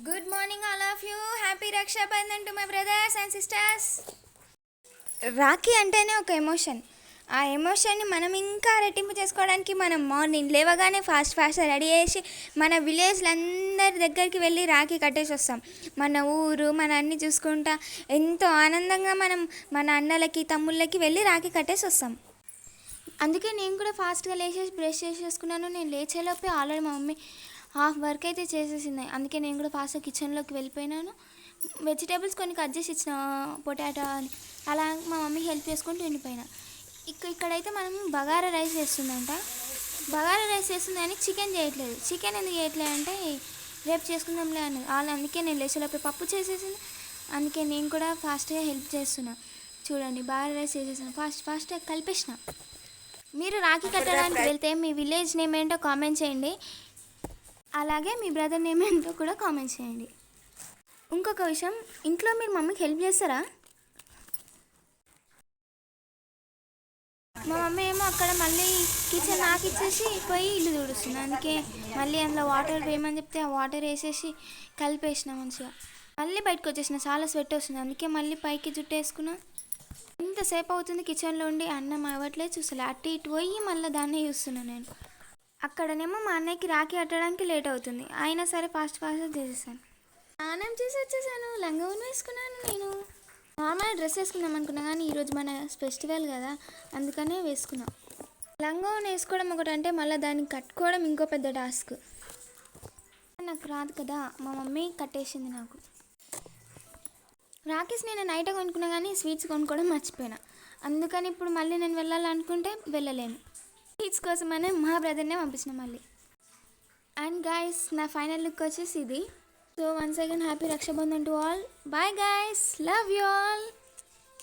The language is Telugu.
Good morning, all of you. Happy Raksha Bandhan to my brothers and sisters. Rakhi అంటేనే ఒక ఎమోషన్. ఆ ఎమోషన్ని మనం ఇంకా రెట్టింపు చేసుకోవడానికి మనం మార్నింగ్ లేవగానే ఫాస్ట్ రెడీ చేసి మన విలేజ్లో అందరి దగ్గరికి వెళ్ళి రాఖీ కట్టేసి వస్తాం. మన ఊరు మన అన్నీ చూసుకుంటా ఎంతో ఆనందంగా మనం మన అన్నలకి తమ్ముళ్ళకి వెళ్ళి రాఖీ కట్టేసి వస్తాం. అందుకే నేను కూడా ఫాస్ట్గా లేచేసి బ్రష్ చేసేసుకున్నాను. నేను లేచేలోపే ఆల్రెడీ మా మమ్మీ హాఫ్ వర్క్ అయితే చేసేసింది. అందుకే నేను కూడా ఫాస్ట్గా కిచెన్లోకి వెళ్ళిపోయినాను. వెజిటేబుల్స్ కొన్ని కట్ చేసి ఇచ్చిన, పొటాటో అని అలా మా మమ్మీ హెల్ప్ చేసుకుంటూ ఉండిపోయినా. ఇక్కడైతే మనం బగారా రైస్ చేస్తుందంట. బగారా రైస్ చేస్తుంది కానీ చికెన్ చేయట్లేదు. చికెన్ ఎందుకు చేయట్లేదు అంటే రేపు చేసుకుందాంలే అన్నది. అందుకే నేను లేచేలోపే పప్పు చేసేసింది. అందుకే నేను కూడా ఫాస్ట్గా హెల్ప్ చేస్తున్నా. చూడండి, బగారా రైస్ చేసేసాను. ఫాస్ట్గా కలిపేసిన. మీరు రాఖీ కట్టడానికి వెళ్తే మీ విలేజ్ నేమ్ ఏంటో కామెంట్ చేయండి. అలాగే మీ బ్రదర్ నేమ్ ఏంటో కూడా కామెంట్ చేయండి. ఇంకొక విషయం, ఇంట్లో మీరు మమ్మీకి హెల్ప్ చేస్తారా? మా మమ్మీ ఏమో అక్కడ మళ్ళీ కిచెన్ నాకు ఇచ్చేసి పోయి ఇల్లు తుడుస్తుంది. అందుకే మళ్ళీ అందులో వాటర్ వేయమని చెప్తే ఆ వాటర్ వేసేసి కలిపేసిన మంచిగా. మళ్ళీ బయటకు వచ్చేసిన, చాలా స్వెట్ వస్తుంది. అందుకే మళ్ళీ పైకి జుట్టు వేసుకున్నా. ఇంతసేపు అవుతుంది కిచెన్లో ఉండి అన్నం అవ్వట్లేదు. చూస్తలే అటు ఇటు పోయి మళ్ళీ దాన్నే చూస్తున్నాను నేను. అక్కడనేమో మా అన్నయ్యకి రాఖీ కట్టడానికి లేట్ అవుతుంది. అయినా సరే ఫాస్ట్గా చేసేసాను. స్నానం చేసి వచ్చేసాను. లంగావోని వేసుకున్నాను. నేను నార్మల్ డ్రెస్ వేసుకుందాం అనుకున్నా కానీ ఈరోజు మన ఫెస్టివల్ కదా, అందుకనే వేసుకున్నాం. లంగావోని వేసుకోవడం ఒకటంటే మళ్ళీ దాన్ని కట్టుకోవడం ఇంకో పెద్ద టాస్క్. నాకు రాదు కదా, మా మమ్మీ కట్టేసింది నాకు. రాఖీస్ నేను నైట్ కొనుక్కున్నా కానీ స్వీట్స్ కొనుక్కోవడం మర్చిపోయినా. అందుకని ఇప్పుడు మళ్ళీ నేను వెళ్ళాలనుకుంటే వెళ్ళలేను. స్వీట్స్ కోసమనే మా బ్రదర్నే పంపించిన మళ్ళీ. అండ్ గైస్, నా ఫైనల్ లుక్ వచ్చేసి ఇది. So once again happy Rakshabandhan to all. Bye guys, love you all.